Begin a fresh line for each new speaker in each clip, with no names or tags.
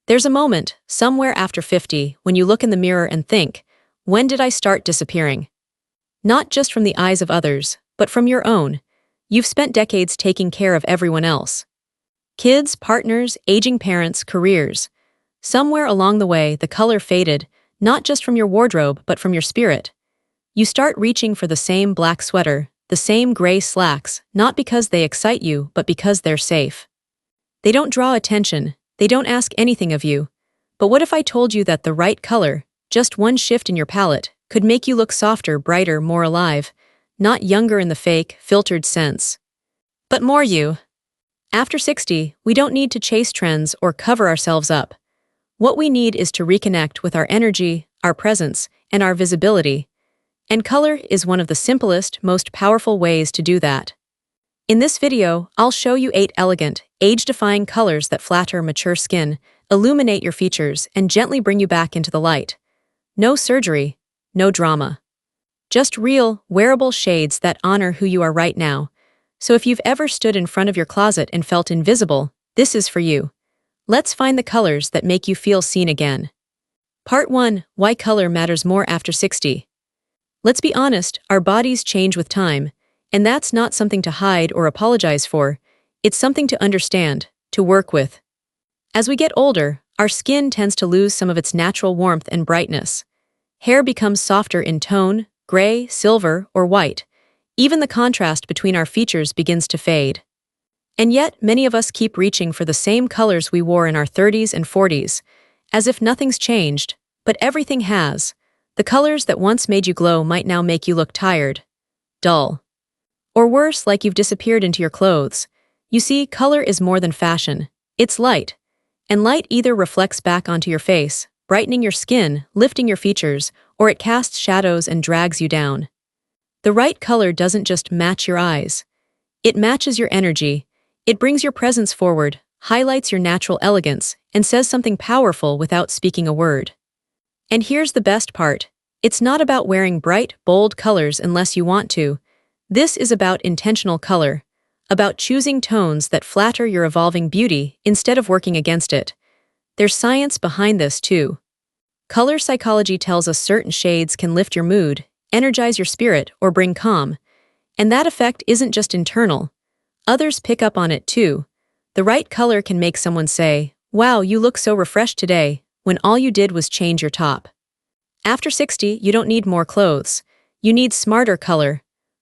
There's a moment, somewhere after 50, when you look in the mirror and think, when did I start disappearing? Not just from the eyes of others, but from your own. You've spent decades taking care of everyone else. Kids, partners, aging parents, careers. Somewhere along the way, the color faded, not just from your wardrobe, but from your spirit. You start reaching for the same black sweater, the same gray slacks, not because they excite you, but because they're safe. They don't draw attention, they don't ask anything of you. But what if I told you that the right color, just one shift in your palette, could make you look softer, brighter, more alive, not younger in the fake, filtered sense, but more you? After 60, we don't need to chase trends or cover ourselves up. What we need is to reconnect with our energy, our presence, and our visibility. And color is one of the simplest, most powerful ways to do that. In this video, I'll show you 8 elegant, age-defying colors that flatter mature skin, illuminate your features, and gently bring you back into the light. No surgery, no drama. Just real, wearable shades that honor who you are right now. So if you've ever stood in front of your closet and felt invisible, this is for you. Let's find the colors that make you feel seen again. Part 1. Why color matters more after 60. Let's be honest, our bodies change with time, and that's not something to hide or apologize for. It's something to understand, to work with. As we get older, our skin tends to lose some of its natural warmth and brightness. Hair becomes softer in tone, gray, silver, or white. Even the contrast between our features begins to fade. And yet, many of us keep reaching for the same colors we wore in our 30s and 40s, as if nothing's changed, but everything has. The colors that once made you glow might now make you look tired, dull, or worse, like you've disappeared into your clothes. You see, color is more than fashion. It's light. And light either reflects back onto your face, brightening your skin, lifting your features, or it casts shadows and drags you down. The right color doesn't just match your eyes. It matches your energy. It brings your presence forward, highlights your natural elegance, and says something powerful without speaking a word. And here's the best part. It's not about wearing bright, bold colors unless you want to. This is about intentional color, about choosing tones that flatter your evolving beauty instead of working against it. There's science behind this too. Color psychology tells us certain shades can lift your mood, energize your spirit, or bring calm. And that effect isn't just internal. Others pick up on it too. The right color can make someone say, "Wow, you look so refreshed today," when all you did was change your top. After 60, you don't need more clothes. You need smarter color.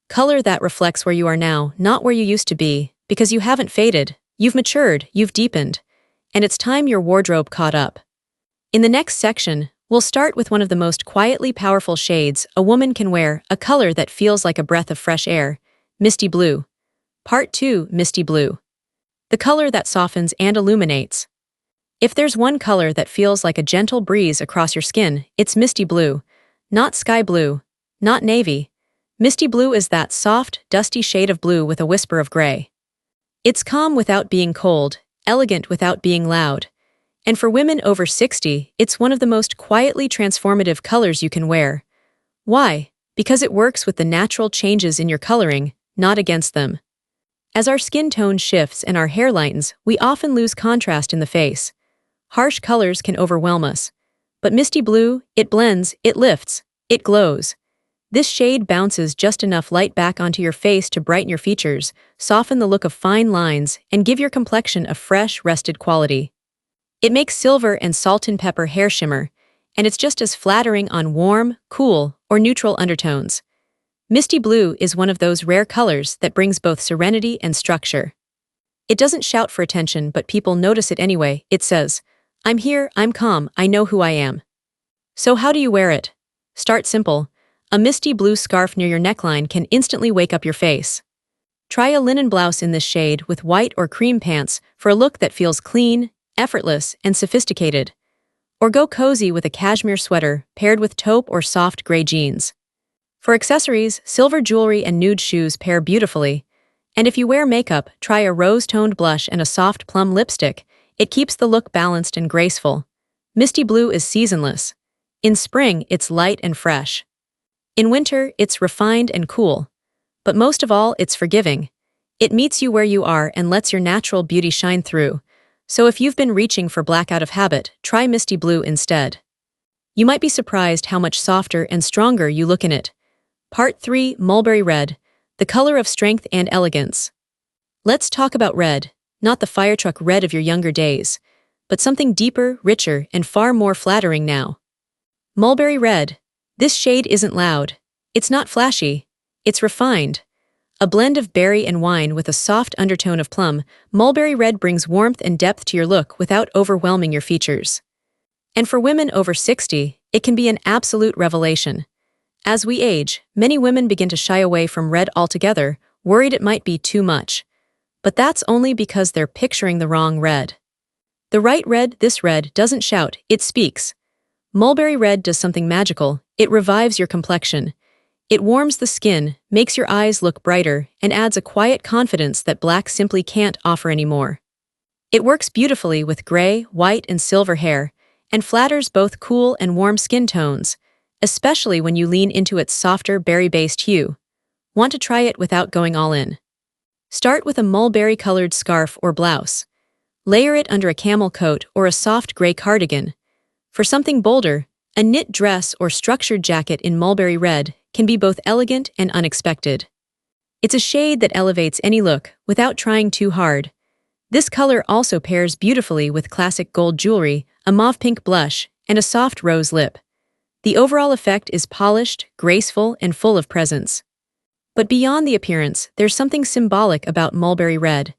Color that reflects where you are now, not where you used to be, because you haven't faded, you've matured, you've deepened. And it's time your wardrobe caught up. In the next section, we'll start with one of the most quietly powerful shades a woman can wear, a color that feels like a breath of fresh air, Misty Blue. Part 2. Misty Blue. The color that softens and illuminates. If there's one color that feels like a gentle breeze across your skin, it's Misty Blue. Not sky blue, not navy. Misty Blue is that soft, dusty shade of blue with a whisper of gray. It's calm without being cold, elegant without being loud. And for women over 60, it's one of the most quietly transformative colors you can wear. Why? Because it works with the natural changes in your coloring, not against them. As our skin tone shifts and our hair lightens, we often lose contrast in the face. Harsh colors can overwhelm us. But Misty Blue, it blends, it lifts, it glows. This shade bounces just enough light back onto your face to brighten your features, soften the look of fine lines, and give your complexion a fresh, rested quality. It makes silver and salt and pepper hair shimmer, and it's just as flattering on warm, cool, or neutral undertones. Misty Blue is one of those rare colors that brings both serenity and structure. It doesn't shout for attention, but people notice it anyway. It says, "I'm here, I'm calm, I know who I am." So how do you wear it? Start simple. A misty blue scarf near your neckline can instantly wake up your face. Try a linen blouse in this shade with white or cream pants for a look that feels clean, effortless, and sophisticated. Or go cozy with a cashmere sweater paired with taupe or soft gray jeans. For accessories, silver jewelry and nude shoes pair beautifully. And if you wear makeup, try a rose-toned blush and a soft plum lipstick. It keeps the look balanced and graceful. Misty Blue is seasonless. In spring, it's light and fresh. In winter, it's refined and cool. But most of all, it's forgiving. It meets you where you are and lets your natural beauty shine through. So if you've been reaching for black out of habit, try Misty Blue instead. You might be surprised how much softer and stronger you look in it. Part 3, Mulberry Red, the color of strength and elegance. Let's talk about red, not the firetruck red of your younger days, but something deeper, richer, and far more flattering now. Mulberry Red. This shade isn't loud. It's not flashy. It's refined. A blend of berry and wine with a soft undertone of plum, Mulberry Red brings warmth and depth to your look without overwhelming your features. And for women over 60, it can be an absolute revelation. As we age, many women begin to shy away from red altogether, worried it might be too much. But that's only because they're picturing the wrong red. The right red, this red, doesn't shout, it speaks. Mulberry Red does something magical. It revives your complexion. It warms the skin, makes your eyes look brighter, and adds a quiet confidence that black simply can't offer anymore. It works beautifully with gray, white, and silver hair, and flatters both cool and warm skin tones, especially when you lean into its softer berry-based hue. Want to try it without going all in? Start with a mulberry-colored scarf or blouse. Layer it under a camel coat or a soft gray cardigan. For something bolder, a knit dress or structured jacket in Mulberry Red can be both elegant and unexpected. It's a shade that elevates any look without trying too hard. This color also pairs beautifully with classic gold jewelry, a mauve pink blush, and a soft rose lip. The overall effect is polished, graceful, and full of presence. But beyond the appearance, there's something symbolic about Mulberry Red.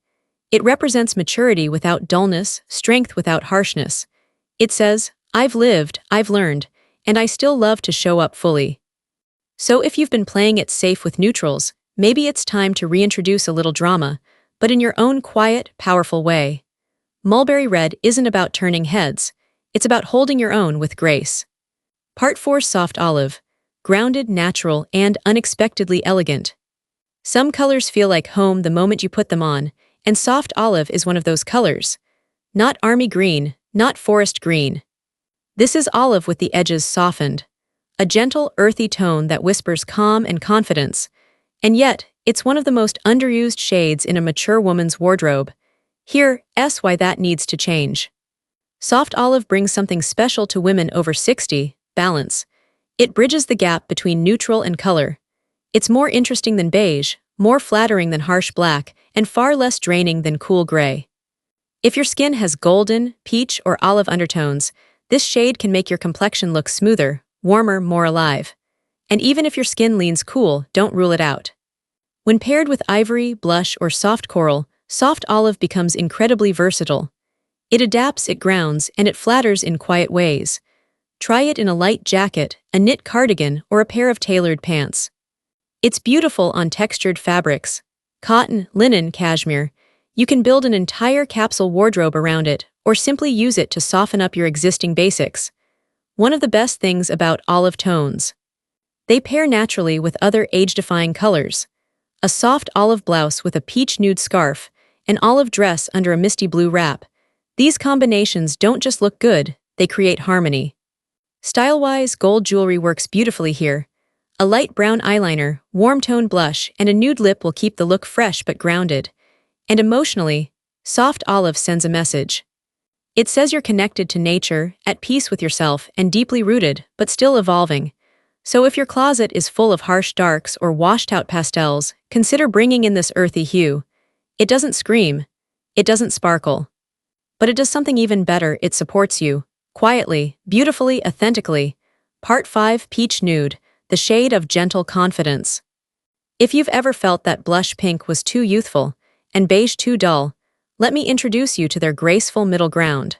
It represents maturity without dullness, strength without harshness. It says, I've lived, I've learned, and I still love to show up fully. So if you've been playing it safe with neutrals, maybe it's time to reintroduce a little drama, but in your own quiet, powerful way. Mulberry Red isn't about turning heads, it's about holding your own with grace. Part 4, Soft Olive. Grounded, natural, and unexpectedly elegant. Some colors feel like home the moment you put them on, and soft olive is one of those colors. Not army green, not forest green. This is olive with the edges softened. A gentle, earthy tone that whispers calm and confidence. And yet, it's one of the most underused shades in a mature woman's wardrobe. Here's why that needs to change. Soft olive brings something special to women over 60, balance. It bridges the gap between neutral and color. It's more interesting than beige, more flattering than harsh black, and far less draining than cool gray. If your skin has golden, peach, or olive undertones, this shade can make your complexion look smoother, warmer, more alive. And even if your skin leans cool, don't rule it out. When paired with ivory, blush, or soft coral, soft olive becomes incredibly versatile. It adapts, it grounds, and it flatters in quiet ways. Try it in a light jacket, a knit cardigan, or a pair of tailored pants. It's beautiful on textured fabrics. Cotton, linen, cashmere. You can build an entire capsule wardrobe around it, or simply use it to soften up your existing basics. One of the best things about olive tones. They pair naturally with other age-defying colors. A soft olive blouse with a peach nude scarf, an olive dress under a misty blue wrap. These combinations don't just look good, they create harmony. Style-wise, gold jewelry works beautifully here. A light brown eyeliner, warm-toned blush, and a nude lip will keep the look fresh but grounded. And emotionally, soft olive sends a message. It says you're connected to nature, at peace with yourself, and deeply rooted, but still evolving. So if your closet is full of harsh darks or washed-out pastels, consider bringing in this earthy hue. It doesn't scream. It doesn't sparkle. But it does something even better, it supports you. Quietly, beautifully, authentically. Part 5, Peach Nude. The shade of gentle confidence. If you've ever felt that blush pink was too youthful, and beige too dull, let me introduce you to their graceful middle ground.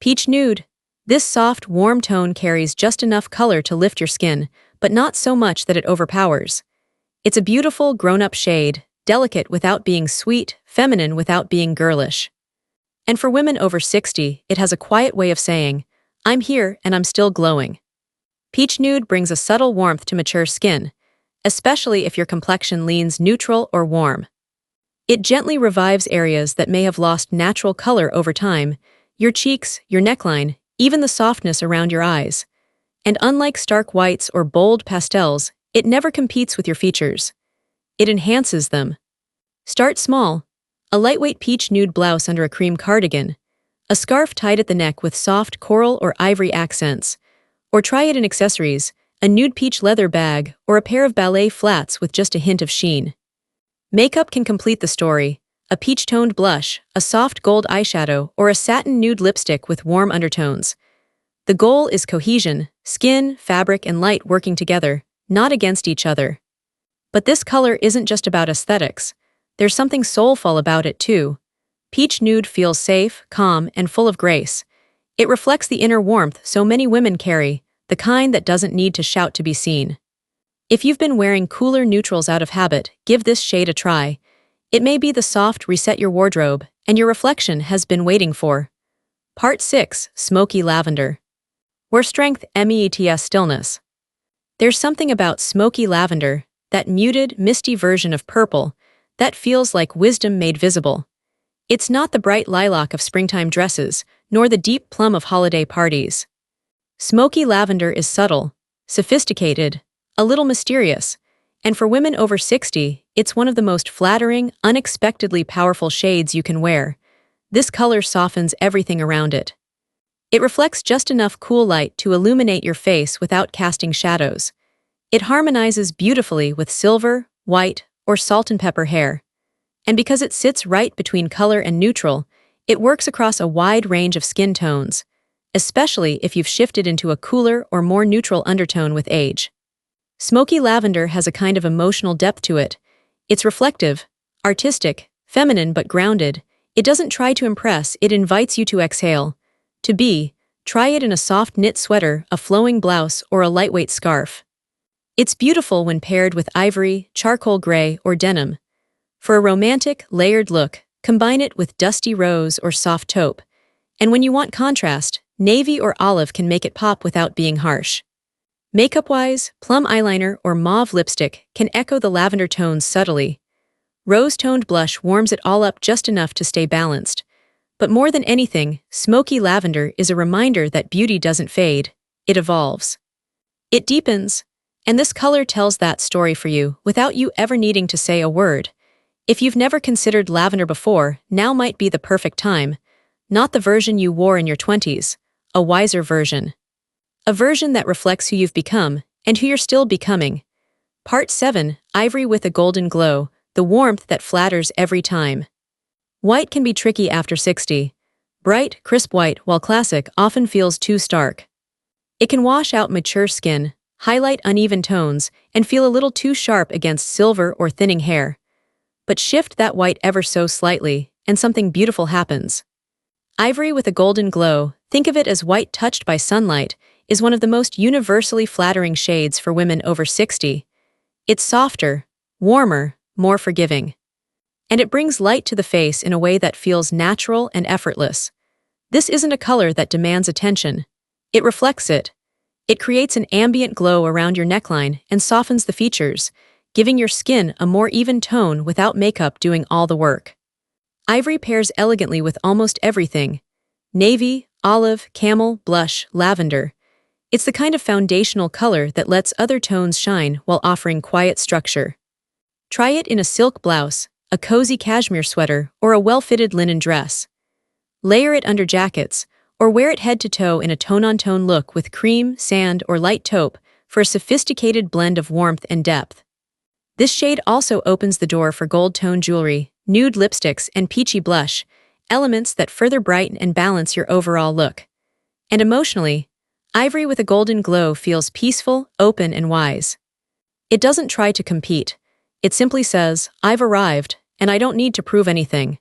Peach Nude. This soft, warm tone carries just enough color to lift your skin, but not so much that it overpowers. It's a beautiful, grown-up shade, delicate without being sweet, feminine without being girlish. And for women over 60, it has a quiet way of saying, I'm here and I'm still glowing. Peach Nude brings a subtle warmth to mature skin, especially if your complexion leans neutral or warm. It gently revives areas that may have lost natural color over time, your cheeks, your neckline, even the softness around your eyes. And unlike stark whites or bold pastels, it never competes with your features. It enhances them. Start small. A lightweight peach nude blouse under a cream cardigan, A scarf tied at the neck with soft coral or ivory accents. Or try it in accessories, a nude peach leather bag, or a pair of ballet flats with just a hint of sheen. Makeup can complete the story. A peach-toned blush, a soft gold eyeshadow, or a satin nude lipstick with warm undertones. The goal is cohesion, skin, fabric, and light working together, not against each other. But this color isn't just about aesthetics. There's something soulful about it too. Peach nude feels safe, calm, and full of grace. It reflects the inner warmth so many women carry, the kind that doesn't need to shout to be seen. If you've been wearing cooler neutrals out of habit, give this shade a try. It may be the soft reset your wardrobe, and your reflection has been waiting for. Part 6, Smoky Lavender. Where strength meets stillness. There's something about smoky lavender, that muted, misty version of purple, that feels like wisdom made visible. It's not the bright lilac of springtime dresses, nor the deep plum of holiday parties. Smoky lavender is subtle, sophisticated, a little mysterious, and for women over 60, it's one of the most flattering, unexpectedly powerful shades you can wear. This color softens everything around it. It reflects just enough cool light to illuminate your face without casting shadows. It harmonizes beautifully with silver, white, or salt and pepper hair. And because it sits right between color and neutral, it works across a wide range of skin tones, especially if you've shifted into a cooler or more neutral undertone with age. Smoky lavender has a kind of emotional depth to it. It's reflective, artistic, feminine but grounded. It doesn't try to impress, it invites you to exhale. To be, try it in a soft knit sweater, a flowing blouse, or a lightweight scarf. It's beautiful when paired with ivory, charcoal gray, or denim. For a romantic, layered look, combine it with dusty rose or soft taupe. And when you want contrast, navy or olive can make it pop without being harsh. Makeup-wise, plum eyeliner or mauve lipstick can echo the lavender tones subtly. Rose-toned blush warms it all up just enough to stay balanced. But more than anything, smoky lavender is a reminder that beauty doesn't fade, it evolves. It deepens, and this color tells that story for you without you ever needing to say a word. If you've never considered lavender before, now might be the perfect time. Not the version you wore in your 20s, a wiser version. A version that reflects who you've become and who you're still becoming. Part 7, Ivory with a golden glow, the warmth that flatters every time. White can be tricky after 60. Bright, crisp white, while classic, often feels too stark. It can wash out mature skin, highlight uneven tones, and feel a little too sharp against silver or thinning hair. But shift that white ever so slightly, and something beautiful happens. Ivory with a golden glow, think of it as white touched by sunlight, is one of the most universally flattering shades for women over 60. It's softer, warmer, more forgiving. And it brings light to the face in a way that feels natural and effortless. This isn't a color that demands attention. It reflects it. It creates an ambient glow around your neckline and softens the features, giving your skin a more even tone without makeup doing all the work. Ivory pairs elegantly with almost everything. Navy, olive, camel, blush, lavender. It's the kind of foundational color that lets other tones shine while offering quiet structure. Try it in a silk blouse, a cozy cashmere sweater, or a well-fitted linen dress. Layer it under jackets, or wear it head to toe in a tone-on-tone look with cream, sand, or light taupe for a sophisticated blend of warmth and depth. This shade also opens the door for gold-tone jewelry, nude lipsticks, and peachy blush, elements that further brighten and balance your overall look. And emotionally, Ivory with a golden glow feels peaceful, open, and wise. It doesn't try to compete. It simply says, I've arrived, and I don't need to prove anything.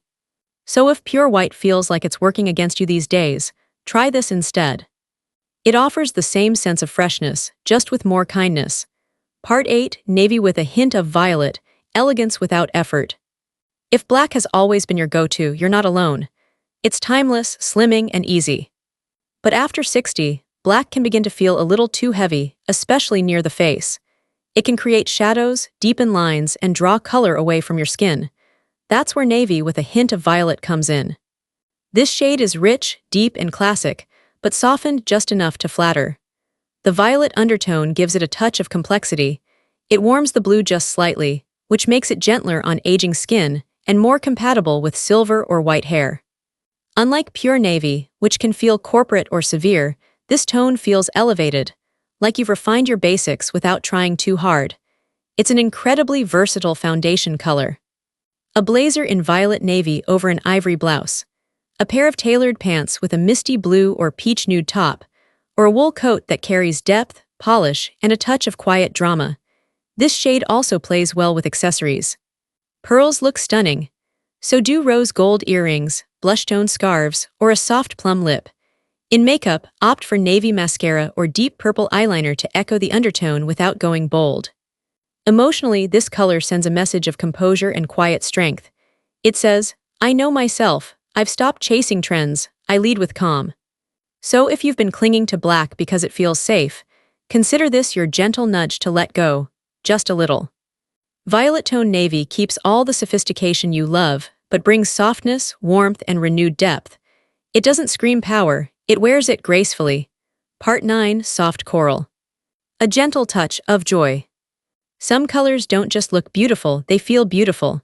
So if pure white feels like it's working against you these days, try this instead. It offers the same sense of freshness, just with more kindness. Part 8, Navy with a hint of violet, elegance without effort. If black has always been your go-to, you're not alone. It's timeless, slimming, and easy. But after 60, black can begin to feel a little too heavy, especially near the face. It can create shadows, deepen lines, and draw color away from your skin. That's where navy with a hint of violet comes in. This shade is rich, deep, and classic, but softened just enough to flatter. The violet undertone gives it a touch of complexity. It warms the blue just slightly, which makes it gentler on aging skin and more compatible with silver or white hair. Unlike pure navy, which can feel corporate or severe, this tone feels elevated, like you've refined your basics without trying too hard. It's an incredibly versatile foundation color. A blazer in violet navy over an ivory blouse, a pair of tailored pants with a misty blue or peach nude top, or a wool coat that carries depth, polish, and a touch of quiet drama. This shade also plays well with accessories. Pearls look stunning. So do rose gold earrings, blush-tone scarves, or a soft plum lip. In makeup, opt for navy mascara or deep purple eyeliner to echo the undertone without going bold. Emotionally, this color sends a message of composure and quiet strength. It says, "I know myself, I've stopped chasing trends, I lead with calm." So if you've been clinging to black because it feels safe, consider this your gentle nudge to let go, just a little. Violet tone navy keeps all the sophistication you love, but brings softness, warmth, and renewed depth. It doesn't scream power, it wears it gracefully. Part 9, Soft Coral. A gentle touch of joy. Some colors don't just look beautiful, they feel beautiful.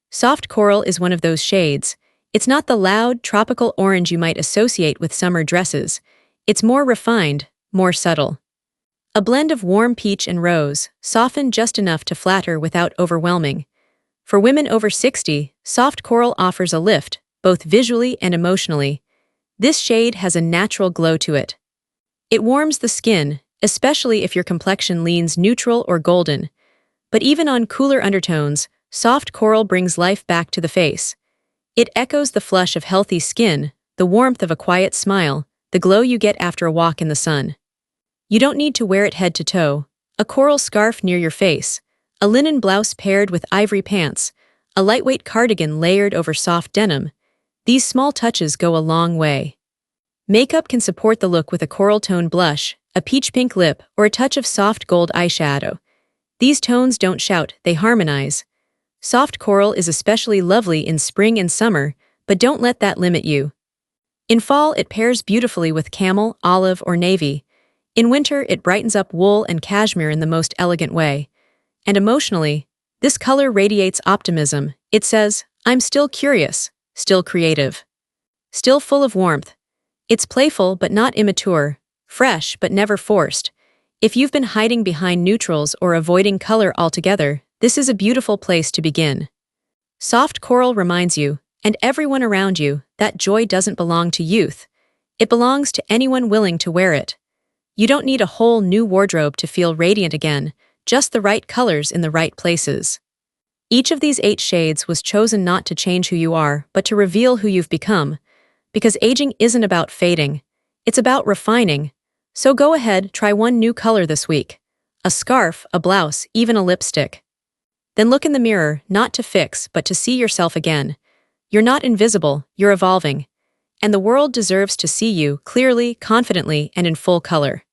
Soft coral is one of those shades. It's not the loud, tropical orange you might associate with summer dresses. It's more refined, more subtle. A blend of warm peach and rose, softened just enough to flatter without overwhelming. For women over 60, soft coral offers a lift, both visually and emotionally. This shade has a natural glow to it. It warms the skin, especially if your complexion leans neutral or golden. But even on cooler undertones, soft coral brings life back to the face. It echoes the flush of healthy skin, the warmth of a quiet smile, the glow you get after a walk in the sun. You don't need to wear it head to toe. A coral scarf near your face, a linen blouse paired with ivory pants, a lightweight cardigan layered over soft denim. These small touches go a long way. Makeup can support the look with a coral tone blush, a peach pink lip, or a touch of soft gold eyeshadow. These tones don't shout, they harmonize. Soft coral is especially lovely in spring and summer, but don't let that limit you. In fall, it pairs beautifully with camel, olive, or navy. In winter, it brightens up wool and cashmere in the most elegant way. And emotionally, this color radiates optimism. It says, "I'm still curious, still creative, still full of warmth." It's playful but not immature, fresh but never forced. If you've been hiding behind neutrals or avoiding color altogether, this is a beautiful place to begin. Soft coral reminds you, and everyone around you, that joy doesn't belong to youth. It belongs to anyone willing to wear it. You don't need a whole new wardrobe to feel radiant again, just the right colors in the right places. Each of these 8 shades was chosen not to change who you are, but to reveal who you've become. Because aging isn't about fading, it's about refining. So go ahead, try one new color this week. A scarf, a blouse, even a lipstick. Then look in the mirror, not to fix, but to see yourself again. You're not invisible, you're evolving. And the world deserves to see you clearly, confidently, and in full color.